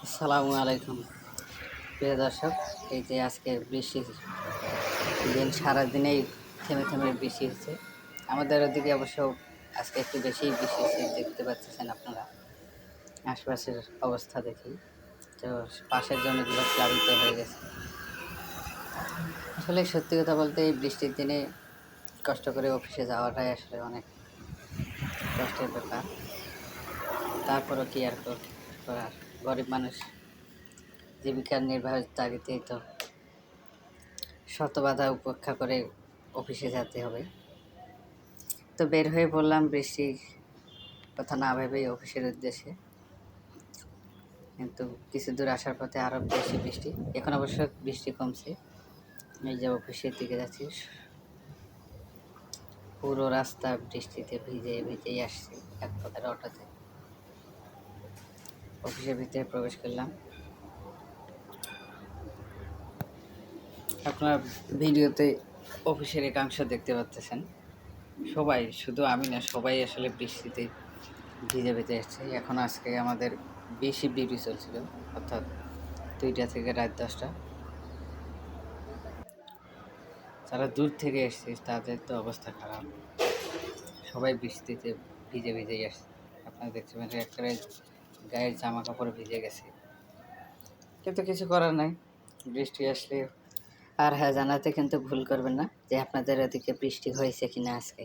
আসসালামু আলাইকুম প্রিয় দর্শক। এই যে আজকে বৃষ্টির দিন, সারাদিনেই থেমে থেমে বৃষ্টি হচ্ছে। আমাদের ওদিকে অবশ্য আজকে একটু বেশি বৃষ্টি হচ্ছে, দেখতে পাচ্ছেন আপনারা। আশপাশের অবস্থা দেখি তো পাশের জমিগুলো প্লাবিত হয়ে গেছে। আসলে সত্যি কথা বলতে এই বৃষ্টির দিনে কষ্ট করে অফিসে যাওয়াটাই আসলে অনেক কষ্টের ব্যাপার। তারপরও কি আর করার, গরিব মানুষ জীবিকার নির্বাহের তাগিদেই তো শত বাধা উপেক্ষা করে অফিসে যেতে হবে। তো বের হয়ে পড়লাম বৃষ্টির কথা না ভেবেই অফিসের উদ্দেশ্যে। কিন্তু কিছু দূর আসার পথে আরও বেশি বৃষ্টি। এখন অবশ্য বৃষ্টি কমছে। এই যে অফিসের দিকে যাচ্ছি, পুরো রাস্তা বৃষ্টিতে ভিজে ভিজেই আসছি এক প্রকার অটোতে। অফিসের ভিতরে প্রবেশ করলাম। আপনারা ভিডিওতে অফিসের একাংশ দেখতে পাচ্ছেন। সবাই, শুধু আমি না, সবাই আসলে বৃষ্টিতে ভিজে ভিজে এসছে। এখন আজকে আমাদের বেশি ডিউটি চলছিল, অর্থাৎ 2টা থেকে রাত 10টা। যারা দূর থেকে এসছে তাদের তো অবস্থা খারাপ, সবাই বৃষ্টিতে ভিজে ভিজেই আসছে। আপনারা দেখতে পাচ্ছেন একটা গায়ের জামা কাপড় ভিজে গেছে, কিন্তু কিছু করার নাই, বৃষ্টি আসলে। আর হ্যাঁ, জানাতে কিন্তু ভুল করবেন না যে আপনাদের ওদিকে বৃষ্টি হয়েছে কিনা আজকে।